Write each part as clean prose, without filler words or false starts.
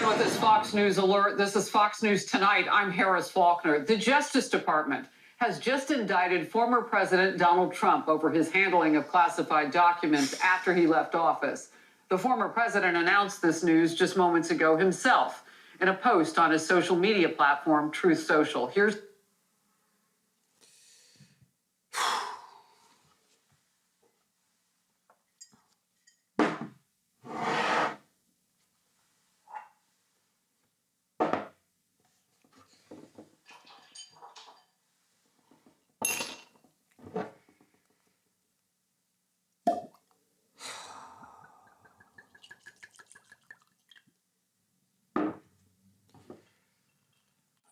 with this Fox News alert. This is Fox News Tonight. I'm Harris Faulkner. The Justice Department has just indicted former President Donald Trump over his handling of classified documents after he left office. The former president announced this news just moments ago himself in a post on his social media platform, Truth Social. Here's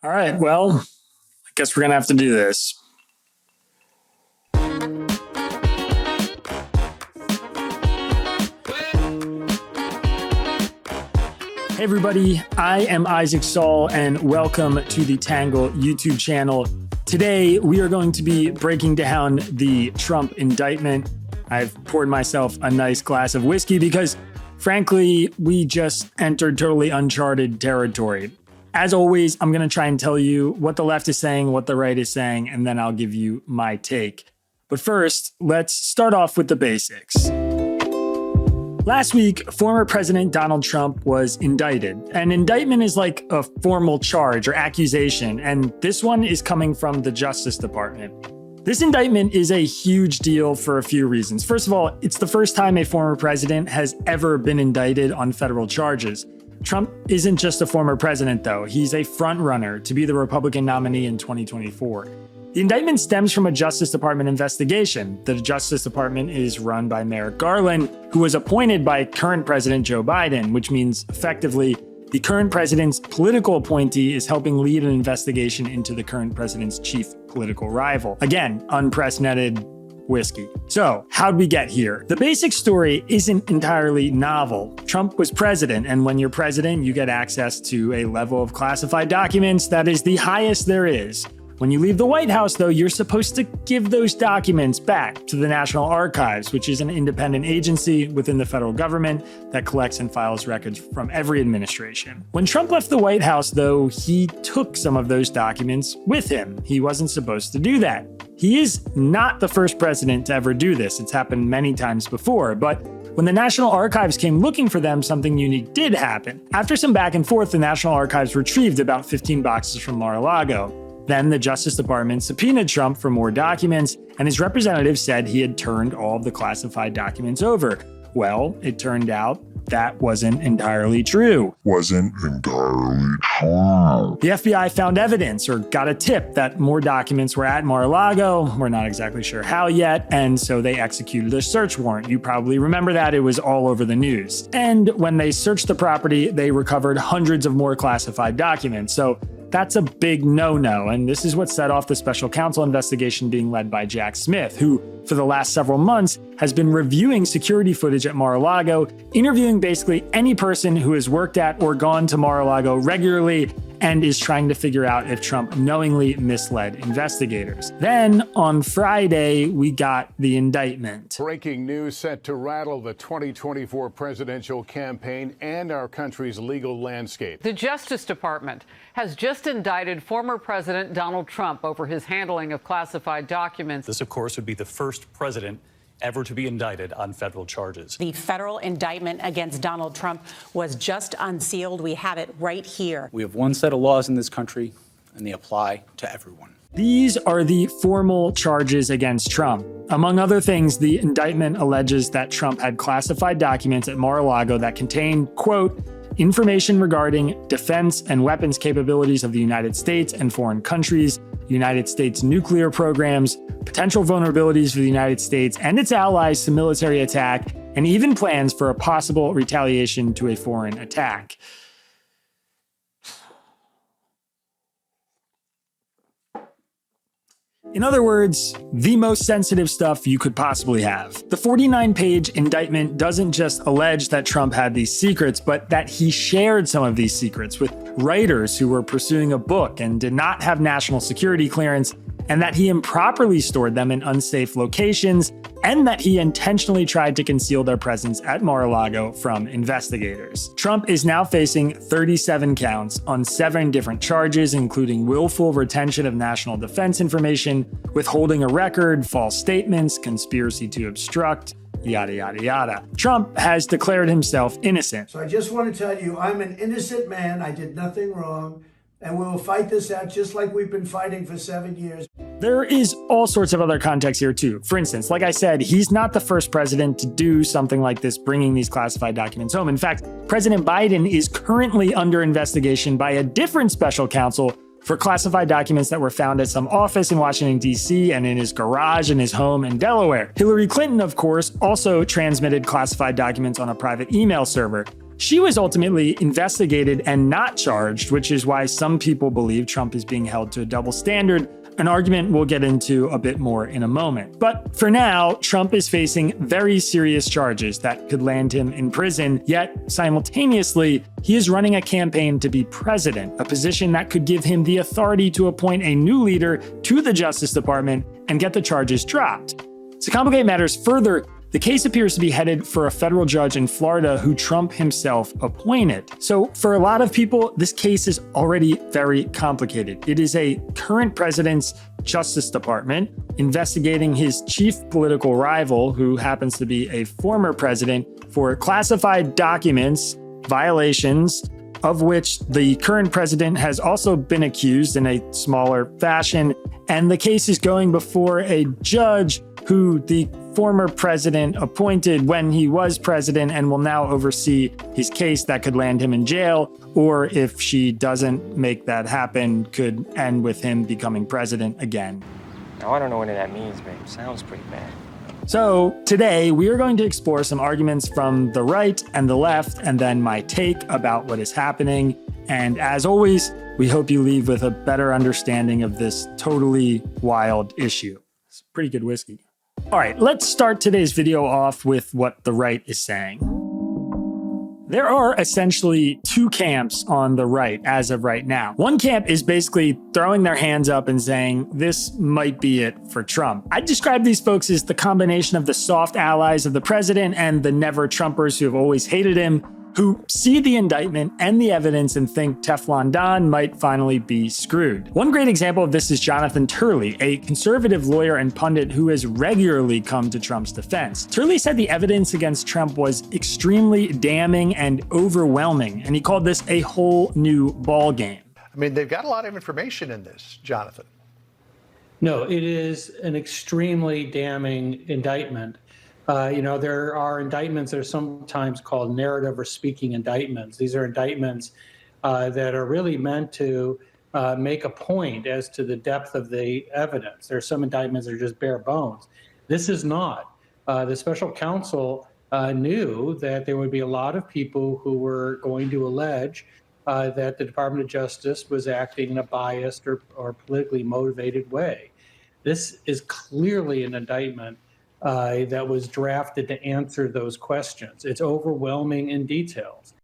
All right, well, I guess we're going to have to do this. Hey everybody, I am Isaac Saul and welcome to the Tangle YouTube channel. Today, we are going to be breaking down the Trump indictment. I've poured myself a nice glass of whiskey because, frankly, we just entered totally uncharted territory. As always, I'm going to try and tell you what the left is saying, what the right is saying, and then I'll give you my take. But first, let's start off with the basics. Last week, former President Donald Trump was indicted. An indictment is like a formal charge or accusation, and this one is coming from the Justice Department. This indictment is a huge deal for a few reasons. First of all, it's the first time a former president has ever been indicted on federal charges. Trump isn't just a former president, though. He's a frontrunner to be the Republican nominee in 2024. The indictment stems from a Justice Department investigation. The Justice Department is run by Merrick Garland, who was appointed by current President Joe Biden, which means effectively the current president's political appointee is helping lead an investigation into the current president's chief political rival. Again, unprecedented whiskey. So, how'd we get here? The basic story isn't entirely novel. Trump was president, and when you're president, you get access to a level of classified documents that is the highest there is. When you leave the White House, though, you're supposed to give those documents back to the National Archives, which is an independent agency within the federal government that collects and files records from every administration. When Trump left the White House, though, he took some of those documents with him. He wasn't supposed to do that. He is not the first president to ever do this. It's happened many times before, but when the National Archives came looking for them, something unique did happen. After some back and forth, the National Archives retrieved about 15 boxes from Mar-a-Lago. Then the Justice Department subpoenaed Trump for more documents, and his representative said he had turned all of the classified documents over. Well, it turned out that wasn't entirely true. The FBI found evidence or got a tip that more documents were at Mar-a-Lago. We're not exactly sure how yet, and so they executed a search warrant. You probably remember that. It was all over the news. And when they searched the property, they recovered hundreds of more classified documents. So that's a big no-no, and this is what set off the special counsel investigation being led by Jack Smith, who, for the last several months, has been reviewing security footage at Mar-a-Lago, interviewing basically any person who has worked at or gone to Mar-a-Lago regularly, and is trying to figure out if Trump knowingly misled investigators. Then, on Friday, we got the indictment. Breaking news set to rattle the 2024 presidential campaign and our country's legal landscape. The Justice Department has just indicted former President Donald Trump over his handling of classified documents. This, of course, would be the first president ever to be indicted on federal charges. The federal indictment against Donald Trump was just unsealed. We have it right here. We have one set of laws in this country, and they apply to everyone. These are the formal charges against Trump. Among other things, the indictment alleges that Trump had classified documents at Mar-a-Lago that contained, quote, information regarding defense and weapons capabilities of the United States and foreign countries, United States nuclear programs, potential vulnerabilities for the United States and its allies to military attack, and even plans for a possible retaliation to a foreign attack. In other words, the most sensitive stuff you could possibly have. The 49-page indictment doesn't just allege that Trump had these secrets, but that he shared some of these secrets with writers who were pursuing a book and did not have national security clearance, and that he improperly stored them in unsafe locations, and that he intentionally tried to conceal their presence at Mar-a-Lago from investigators. Trump is now facing 37 counts on 7 different charges, including willful retention of national defense information, withholding a record, false statements, conspiracy to obstruct, yada, yada, yada. Trump has declared himself innocent. So I just want to tell you, I'm an innocent man. I did nothing wrong. And we will fight this out just like we've been fighting for 7 years. There is all sorts of other context here too. For instance, like I said, he's not the first president to do something like this, bringing these classified documents home. In fact, President Biden is currently under investigation by a different special counsel for classified documents that were found at some office in Washington, D.C. and in his garage in his home in Delaware. Hillary Clinton, of course, also transmitted classified documents on a private email server. She was ultimately investigated and not charged, which is why some people believe Trump is being held to a double standard, an argument we'll get into a bit more in a moment. But for now, Trump is facing very serious charges that could land him in prison, yet simultaneously, he is running a campaign to be president, a position that could give him the authority to appoint a new leader to the Justice Department and get the charges dropped. To complicate matters further, the case appears to be headed for a federal judge in Florida who Trump himself appointed. So for a lot of people, this case is already very complicated. It is a current president's Justice Department investigating his chief political rival, who happens to be a former president, for classified documents, violations of which the current president has also been accused in a smaller fashion. And the case is going before a judge who the former president appointed when he was president and will now oversee his case that could land him in jail, or if she doesn't make that happen, could end with him becoming president again. Now, I don't know what that means, but it sounds pretty bad. So today we are going to explore some arguments from the right and the left, and then my take about what is happening. And as always, we hope you leave with a better understanding of this totally wild issue. It's pretty good whiskey. All right, let's start today's video off with what the right is saying. There are essentially 2 camps on the right as of right now. One camp is basically throwing their hands up and saying, this might be it for Trump. I describe these folks as the combination of the soft allies of the president and the never Trumpers who have always hated him, who see the indictment and the evidence and think Teflon Don might finally be screwed. One great example of this is Jonathan Turley, a conservative lawyer and pundit who has regularly come to Trump's defense. Turley said the evidence against Trump was extremely damning and overwhelming, and he called this a whole new ballgame. I mean, they've got a lot of information in this, Jonathan. No, it is an extremely damning indictment. There are indictments that are sometimes called narrative or speaking indictments. These are indictments that are really meant to make a point as to the depth of the evidence. There are some indictments that are just bare bones. This is not. The special counsel knew that there would be a lot of people who were going to allege that the Department of Justice was acting in a biased or politically motivated way. This is clearly an indictment that was drafted to answer those questions. It's overwhelming in details.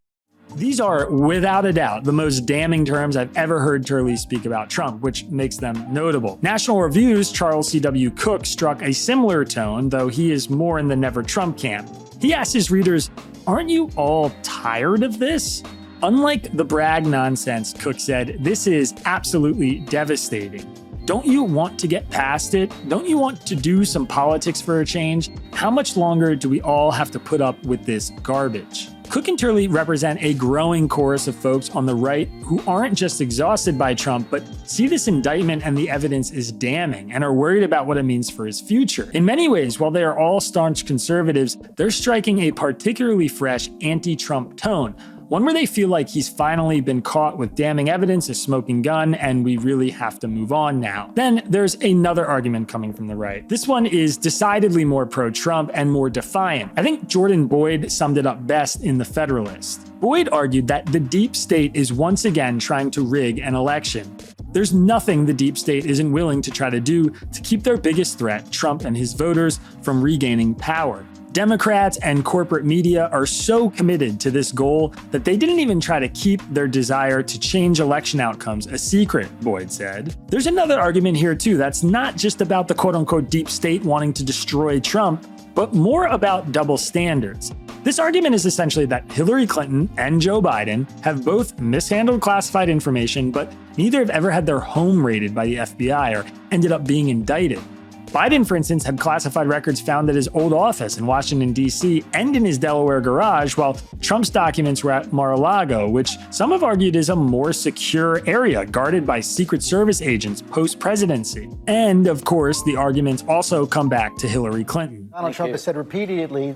These are, without a doubt, the most damning terms I've ever heard Turley speak about Trump, which makes them notable. National Review's Charles C.W. Cook struck a similar tone, though he is more in the never Trump camp. He asked his readers, aren't you all tired of this? Unlike the brag nonsense, Cook said, this is absolutely devastating. Don't you want to get past it? Don't you want to do some politics for a change? How much longer do we all have to put up with this garbage? Cook and Turley represent a growing chorus of folks on the right who aren't just exhausted by Trump, but see this indictment and the evidence is damning and are worried about what it means for his future. In many ways, while they are all staunch conservatives, they're striking a particularly fresh anti-Trump tone, one where they feel like he's finally been caught with damning evidence, a smoking gun, and we really have to move on now. Then there's another argument coming from the right. This one is decidedly more pro-Trump and more defiant. I think Jordan Boyd summed it up best in The Federalist. Boyd argued that the deep state is once again trying to rig an election. There's nothing the deep state isn't willing to try to do to keep their biggest threat, Trump and his voters, from regaining power. Democrats and corporate media are so committed to this goal that they didn't even try to keep their desire to change election outcomes a secret, Boyd said. There's another argument here too that's not just about the quote-unquote deep state wanting to destroy Trump, but more about double standards. This argument is essentially that Hillary Clinton and Joe Biden have both mishandled classified information, but neither have ever had their home raided by the FBI or ended up being indicted. Biden, for instance, had classified records found at his old office in Washington, D.C. and in his Delaware garage, while Trump's documents were at Mar-a-Lago, which some have argued is a more secure area guarded by Secret Service agents post-presidency. And, of course, the arguments also come back to Hillary Clinton. Donald Trump has said repeatedly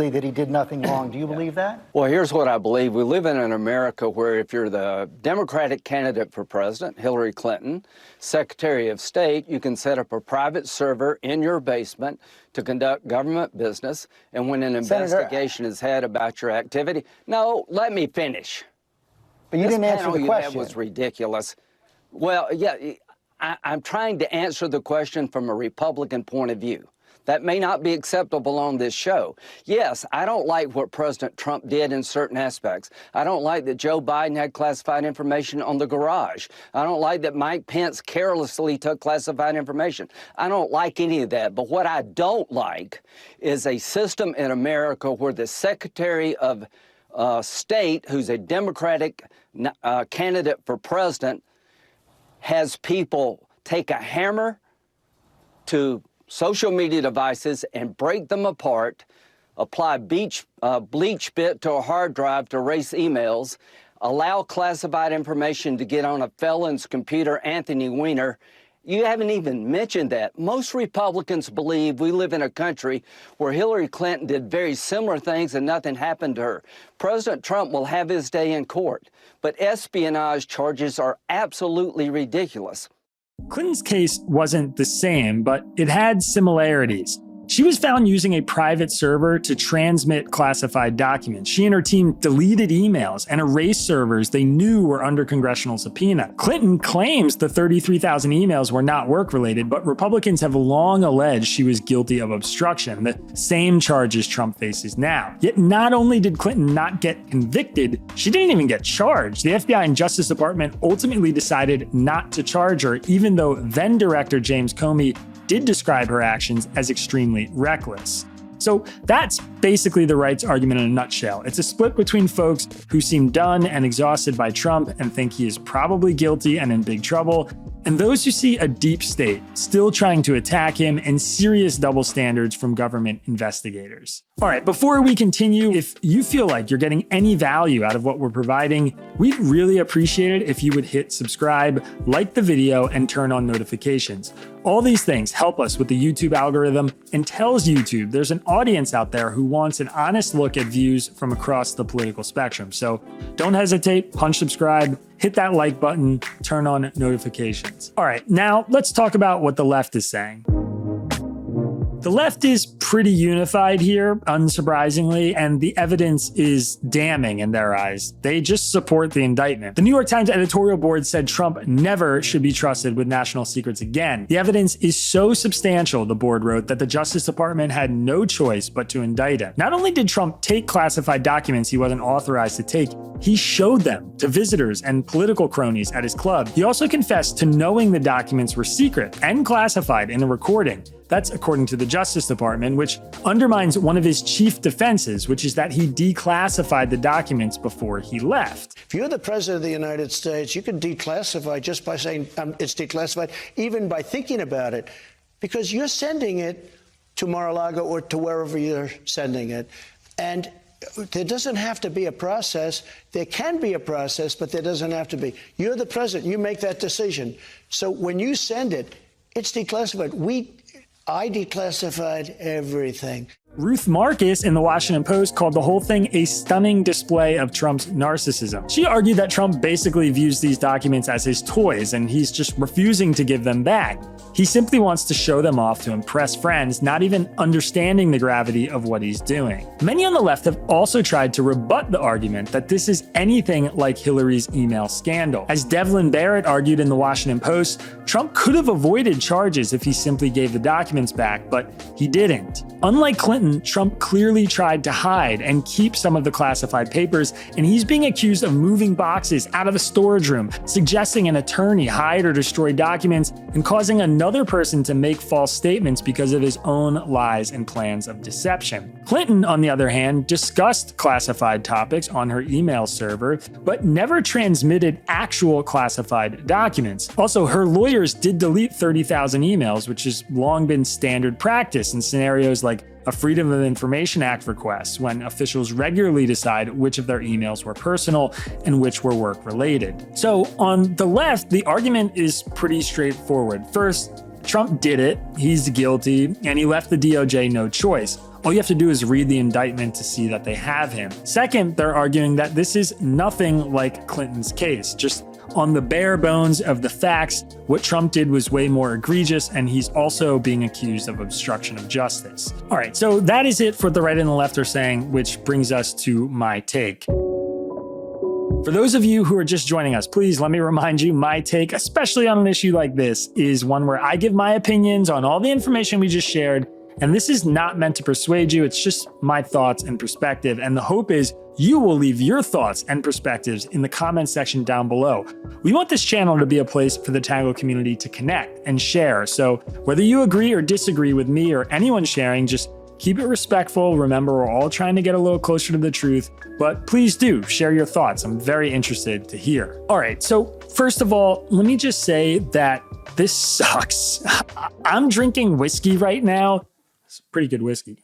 that he did nothing wrong. Do you believe that? Well, here's what I believe. We live in an America where if you're the Democratic candidate for president, Hillary Clinton, Secretary of State, you can set up a private server in your basement to conduct government business. And when an investigation is had about your activity, no, let me finish. But you didn't answer the question. That was ridiculous. Well, yeah, I'm trying to answer the question from a Republican point of view. That may not be acceptable on this show. Yes, I don't like what President Trump did in certain aspects. I don't like that Joe Biden had classified information on the garage. I don't like that Mike Pence carelessly took classified information. I don't like any of that. But what I don't like is a system in America where the Secretary of State, who's a Democratic candidate for president, has people take a hammer to social media devices and break them apart, apply bleach bit to a hard drive to erase emails, allow classified information to get on a felon's computer, Anthony Weiner. You haven't even mentioned that. Most Republicans believe we live in a country where Hillary Clinton did very similar things and nothing happened to her. President Trump will have his day in court, but espionage charges are absolutely ridiculous. Clinton's case wasn't the same, but it had similarities. She was found using a private server to transmit classified documents. She and her team deleted emails and erased servers they knew were under congressional subpoena. Clinton claims the 33,000 emails were not work-related, but Republicans have long alleged she was guilty of obstruction, the same charges Trump faces now. Yet not only did Clinton not get convicted, she didn't even get charged. The FBI and Justice Department ultimately decided not to charge her, even though then Director James Comey did describe her actions as extremely reckless. So that's basically the rights argument in a nutshell. It's a split between folks who seem done and exhausted by Trump and think he is probably guilty and in big trouble, and those who see a deep state still trying to attack him and serious double standards from government investigators. All right, before we continue, if you feel like you're getting any value out of what we're providing, we'd really appreciate it if you would hit subscribe, like the video, and turn on notifications. All these things help us with the YouTube algorithm and tells YouTube there's an audience out there who wants an honest look at views from across the political spectrum. So don't hesitate, punch subscribe, hit that like button, turn on notifications. All right, now let's talk about what the left is saying. The left is pretty unified here, unsurprisingly, and the evidence is damning in their eyes. They just support the indictment. The New York Times editorial board said Trump never should be trusted with national secrets again. The evidence is so substantial, the board wrote, that the Justice Department had no choice but to indict him. Not only did Trump take classified documents he wasn't authorized to take, he showed them to visitors and political cronies at his club. He also confessed to knowing the documents were secret and classified in a recording. That's according to the Justice Department, which undermines one of his chief defenses, which is that he declassified the documents before he left. If you're the president of the United States, you can declassify just by saying it's declassified, even by thinking about it, because you're sending it to Mar-a-Lago or to wherever you're sending it. And there doesn't have to be a process. There can be a process, but there doesn't have to be. You're the president. You make that decision. So when you send it, it's declassified. I declassified everything. Ruth Marcus in the Washington Post called the whole thing a stunning display of Trump's narcissism. She argued that Trump basically views these documents as his toys and he's just refusing to give them back. He simply wants to show them off to impress friends, not even understanding the gravity of what he's doing. Many on the left have also tried to rebut the argument that this is anything like Hillary's email scandal. As Devlin Barrett argued in the Washington Post, Trump could have avoided charges if he simply gave the documents back, but he didn't. Unlike Clinton Clinton, Trump clearly tried to hide and keep some of the classified papers, and he's being accused of moving boxes out of a storage room, suggesting an attorney hide or destroy documents, and causing another person to make false statements because of his own lies and plans of deception. Clinton, on the other hand, discussed classified topics on her email server, but never transmitted actual classified documents. Also, her lawyers did delete 30,000 emails, which has long been standard practice in scenarios like a Freedom of Information Act request, when officials regularly decide which of their emails were personal and which were work-related. So on the left, the argument is pretty straightforward. First, Trump did it, he's guilty, and he left the DOJ no choice. All you have to do is read the indictment to see that they have him. Second, they're arguing that this is nothing like Clinton's case. Just on the bare bones of the facts, what Trump did was way more egregious, and he's also being accused of obstruction of justice. All right, so that is it for the right and the left are saying, which brings us to my take. For those of you who are just joining us, please let me remind you, my take, especially on an issue like this, is one where I give my opinions on all the information we just shared. And this is not meant to persuade you, it's just my thoughts and perspective. And the hope is you will leave your thoughts and perspectives in the comment section down below. We want this channel to be a place for the Tangle community to connect and share. So whether you agree or disagree with me or anyone sharing, just keep it respectful. Remember, we're all trying to get a little closer to the truth, but please do share your thoughts. I'm very interested to hear. All right, so first of all, let me just say that this sucks. I'm drinking whiskey right now. It's pretty good whiskey.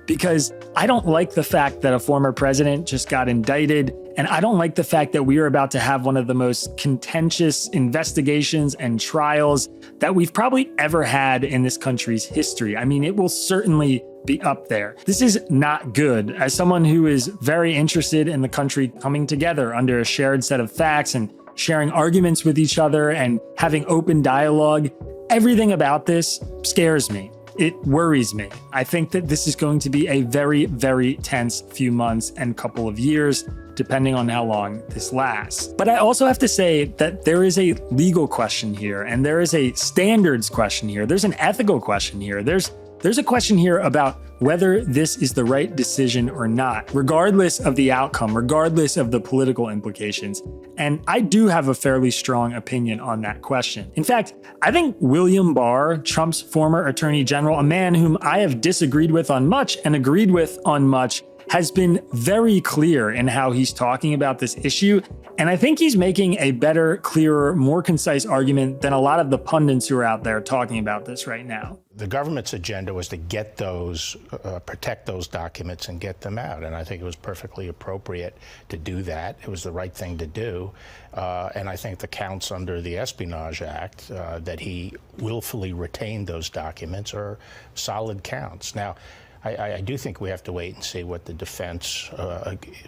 Because I don't like the fact that a former president just got indicted, and I don't like the fact that we are about to have one of the most contentious investigations and trials that we've probably ever had in this country's history. I mean, it will certainly be up there. This is not good. As someone who is very interested in the country coming together under a shared set of facts and sharing arguments with each other and having open dialogue, everything about this scares me. It worries me. I think that this is going to be a very, very tense few months and couple of years, depending on how long this lasts. But I also have to say that there is a legal question here, and there is a standards question here. There's an ethical question here. There's a question here about whether this is the right decision or not, regardless of the outcome, regardless of the political implications. And I do have a fairly strong opinion on that question. In fact, I think William Barr, Trump's former attorney general, a man whom I have disagreed with on much and agreed with on much, has been very clear in how he's talking about this issue. And I think he's making a better, clearer, more concise argument than a lot of the pundits who are out there talking about this right now. The government's agenda was to get those, protect those documents and get them out. And I think it was perfectly appropriate to do that. It was the right thing to do. And I think the counts under the Espionage Act that he willfully retained those documents are solid counts. Now, I do think we have to wait and see what the defense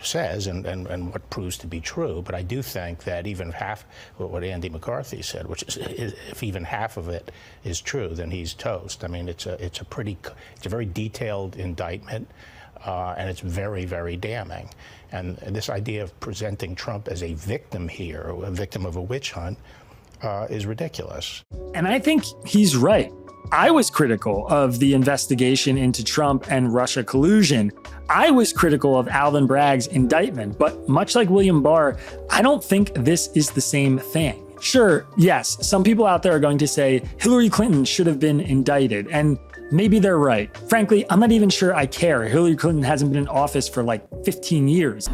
says and what proves to be true. But I do think that even half what Andy McCarthy said, which is if even half of it is true, then he's toast. I mean, it's a very detailed indictment, and it's very, very damning. And this idea of presenting Trump as a victim here, a victim of a witch hunt, is ridiculous. And I think he's right. I was critical of the investigation into Trump and Russia collusion. I was critical of Alvin Bragg's indictment, but much like William Barr, I don't think this is the same thing. Sure, yes, some people out there are going to say Hillary Clinton should have been indicted, and maybe they're right. Frankly, I'm not even sure I care. Hillary Clinton hasn't been in office for like 15 years.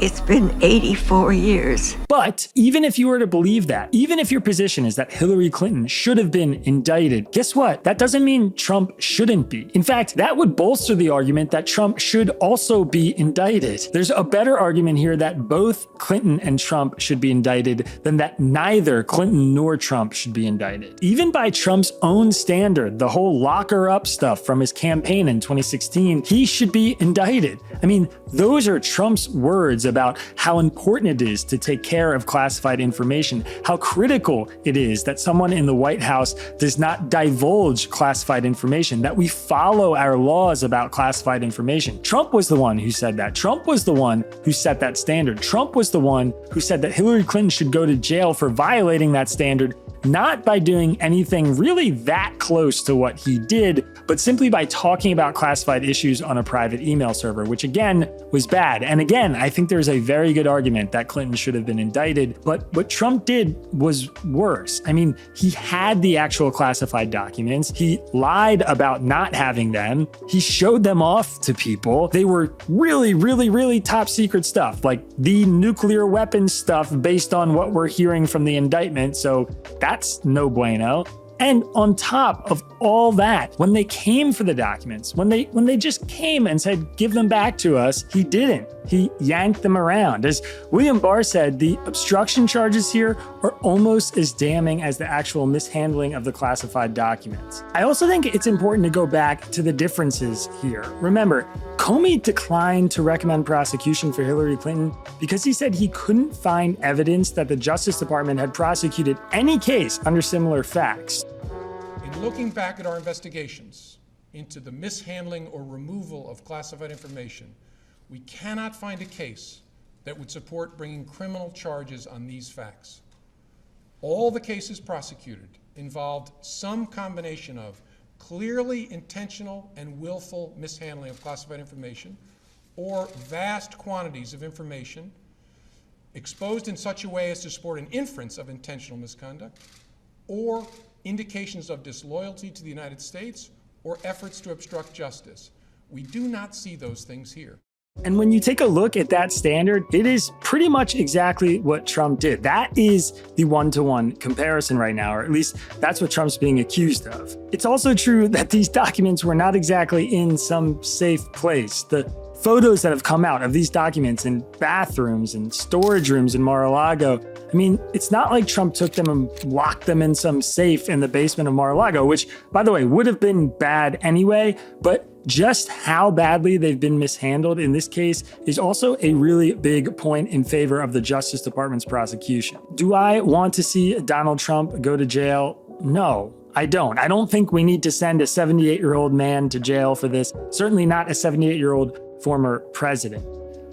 It's been 84 years. But even if you were to believe that, even if your position is that Hillary Clinton should have been indicted, guess what? That doesn't mean Trump shouldn't be. In fact, that would bolster the argument that Trump should also be indicted. There's a better argument here that both Clinton and Trump should be indicted than that neither Clinton nor Trump should be indicted. Even by Trump's own standard, the whole lock her up stuff from his campaign in 2016, he should be indicted. I mean, those are Trump's words about how important it is to take care of classified information, how critical it is that someone in the White House does not divulge classified information, that we follow our laws about classified information. Trump was the one who said that. Trump was the one who set that standard. Trump was the one who said that Hillary Clinton should go to jail for violating that standard, not by doing anything really that close to what he did, but simply by talking about classified issues on a private email server, which again was bad. And again, I think there's a very good argument that Clinton should have been indicted, but what Trump did was worse. I mean, he had the actual classified documents. He lied about not having them. He showed them off to people. They were really, really, really top secret stuff, like the nuclear weapons stuff based on what we're hearing from the indictment. So that's no bueno. And on top of all that, when they came for the documents, when they just came and said, give them back to us, he didn't. He yanked them around. As William Barr said, the obstruction charges here are almost as damning as the actual mishandling of the classified documents. I also think it's important to go back to the differences here. Remember, Comey declined to recommend prosecution for Hillary Clinton because he said he couldn't find evidence that the Justice Department had prosecuted any case under similar facts. In looking back at our investigations into the mishandling or removal of classified information, we cannot find a case that would support bringing criminal charges on these facts. All the cases prosecuted involved some combination of clearly intentional and willful mishandling of classified information or vast quantities of information exposed in such a way as to support an inference of intentional misconduct or indications of disloyalty to the United States or efforts to obstruct justice. We do not see those things here. And when you take a look at that standard, it is pretty much exactly what Trump did. That is the one-to-one comparison right now, or at least that's what Trump's being accused of. It's also true that these documents were not exactly in some safe place. The photos that have come out of these documents in bathrooms and storage rooms in Mar-a-Lago, I mean, it's not like Trump took them and locked them in some safe in the basement of Mar-a-Lago, which, by the way, would have been bad anyway, but just how badly they've been mishandled in this case is also a really big point in favor of the Justice Department's prosecution. Do I want to see Donald Trump go to jail? No, I don't. I don't think we need to send a 78-year-old man to jail for this, certainly not a 78-year-old former president.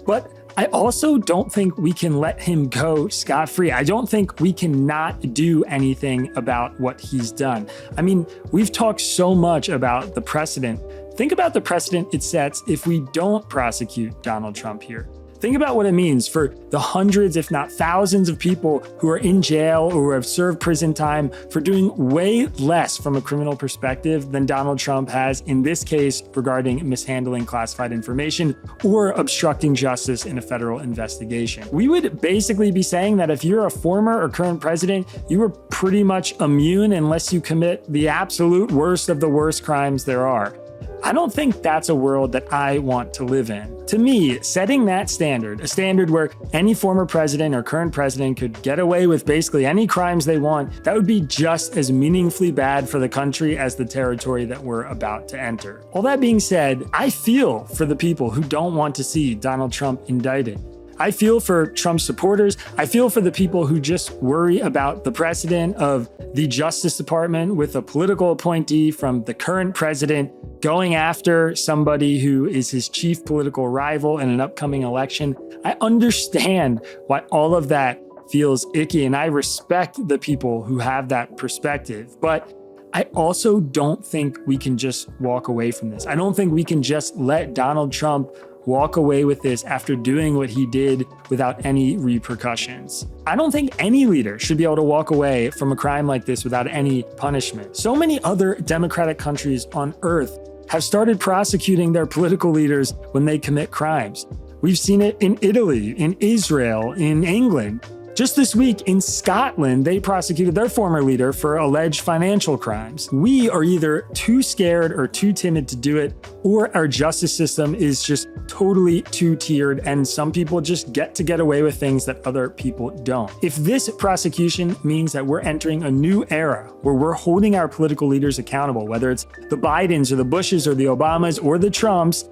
But I also don't think we can let him go scot-free. I don't think we can not do anything about what he's done. I mean, we've talked so much about the precedent. Think about the precedent it sets if we don't prosecute Donald Trump here. Think about what it means for the hundreds, if not thousands of people who are in jail or who have served prison time for doing way less from a criminal perspective than Donald Trump has in this case regarding mishandling classified information or obstructing justice in a federal investigation. We would basically be saying that if you're a former or current president, you are pretty much immune unless you commit the absolute worst of the worst crimes there are. I don't think that's a world that I want to live in. To me, setting that standard, a standard where any former president or current president could get away with basically any crimes they want, that would be just as meaningfully bad for the country as the territory that we're about to enter. All that being said, I feel for the people who don't want to see Donald Trump indicted. I feel for Trump supporters. I feel for the people who just worry about the precedent of the Justice Department with a political appointee from the current president going after somebody who is his chief political rival in an upcoming election. I understand why all of that feels icky, and I respect the people who have that perspective. But I also don't think we can just walk away from this. I don't think we can just let Donald Trump walk away with this after doing what he did without any repercussions. I don't think any leader should be able to walk away from a crime like this without any punishment. So many other democratic countries on earth have started prosecuting their political leaders when they commit crimes. We've seen it in Italy, in Israel, in England. Just this week in Scotland, they prosecuted their former leader for alleged financial crimes. We are either too scared or too timid to do it, or our justice system is just totally two-tiered, and some people just get to get away with things that other people don't. If this prosecution means that we're entering a new era where we're holding our political leaders accountable, whether it's the Bidens or the Bushes or the Obamas or the Trumps,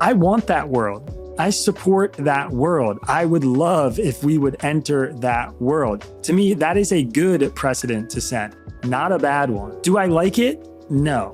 I want that world. I support that world. I would love if we would enter that world. To me, that is a good precedent to set, not a bad one. Do I like it? No.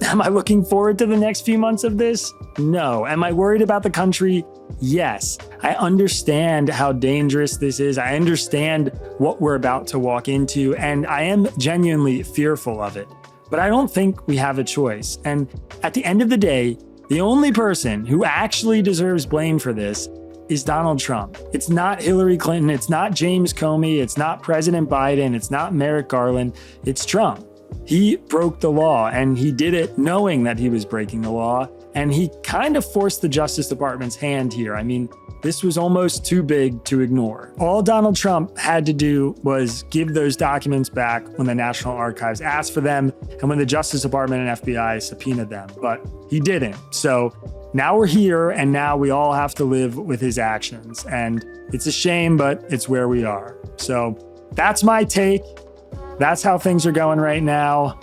Am I looking forward to the next few months of this? No. Am I worried about the country? Yes. I understand how dangerous this is. I understand what we're about to walk into, and I am genuinely fearful of it. But I don't think we have a choice. And at the end of the day, the only person who actually deserves blame for this is Donald Trump. It's not Hillary Clinton. It's not James Comey. It's not President Biden. It's not Merrick Garland. It's Trump. He broke the law, and he did it knowing that he was breaking the law. And he kind of forced the Justice Department's hand here. I mean, this was almost too big to ignore. All Donald Trump had to do was give those documents back when the National Archives asked for them and when the Justice Department and FBI subpoenaed them, but he didn't. So now we're here, and now we all have to live with his actions. And it's a shame, but it's where we are. So that's my take. That's how things are going right now.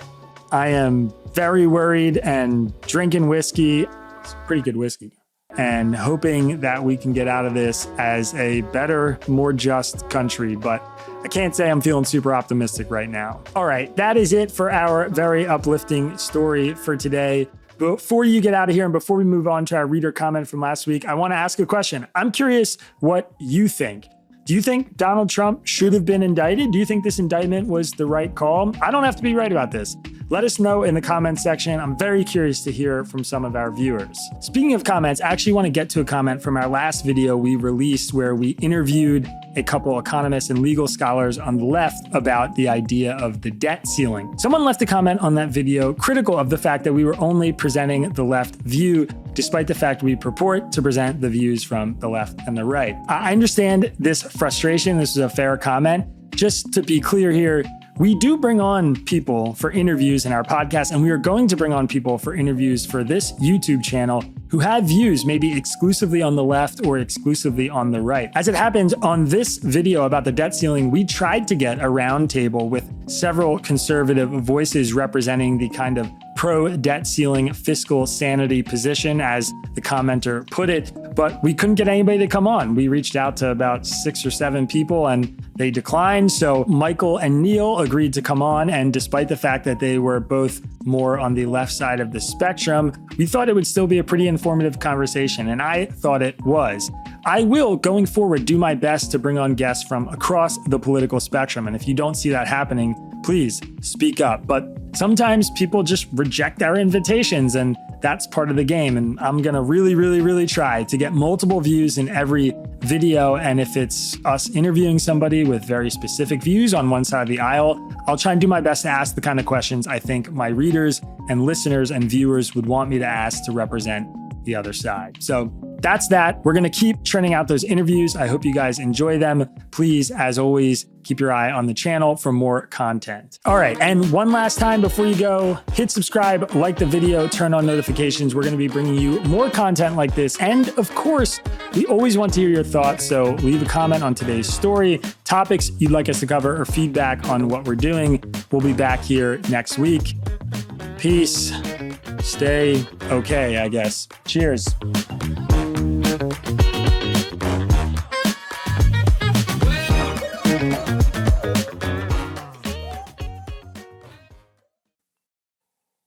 I am very worried and drinking whiskey. It's pretty good whiskey. And hoping that we can get out of this as a better, more just country. But I can't say I'm feeling super optimistic right now. All right, that is it for our very uplifting story for today. Before you get out of here and before we move on to our reader comment from last week, I want to ask a question. I'm curious what you think. Do you think Donald Trump should have been indicted? Do you think this indictment was the right call? I don't have to be right about this. Let us know in the comments section. I'm very curious to hear from some of our viewers. Speaking of comments, I actually want to get to a comment from our last video we released where we interviewed a couple economists and legal scholars on the left about the idea of the debt ceiling. Someone left a comment on that video critical of the fact that we were only presenting the left view, despite the fact we purport to present the views from the left and the right. I understand this frustration. This is a fair comment. Just to be clear here, we do bring on people for interviews in our podcast, and we are going to bring on people for interviews for this YouTube channel who have views maybe exclusively on the left or exclusively on the right. As it happens, on this video about the debt ceiling, we tried to get a roundtable with several conservative voices representing the kind of pro-debt ceiling fiscal sanity position, as the commenter put it, but we couldn't get anybody to come on. We reached out to about 6 or 7 people and they declined. So Michael and Neil agreed to come on, and despite the fact that they were both more on the left side of the spectrum, we thought it would still be a pretty informative conversation, and I thought it was. I will, going forward, do my best to bring on guests from across the political spectrum, and if you don't see that happening, please speak up. But sometimes people just reject our invitations, and that's part of the game. And I'm gonna really try to get multiple views in every video. And if it's us interviewing somebody with very specific views on one side of the aisle, I'll try and do my best to ask the kind of questions I think my readers and listeners and viewers would want me to ask to represent the other side. So that's that. We're going to keep churning out those interviews. I hope you guys enjoy them. Please, as always, keep your eye on the channel for more content. All right. And one last time before you go, hit subscribe, like the video, turn on notifications. We're going to be bringing you more content like this. And of course, we always want to hear your thoughts. So leave a comment on today's story, topics you'd like us to cover, or feedback on what we're doing. We'll be back here next week. Peace. Stay okay, I guess. Cheers.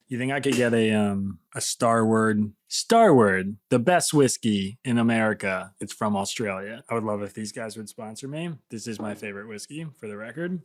You think I could get a Starward, the best whiskey in America? It's from Australia. I would love if these guys would sponsor me. This is my favorite whiskey, for the record.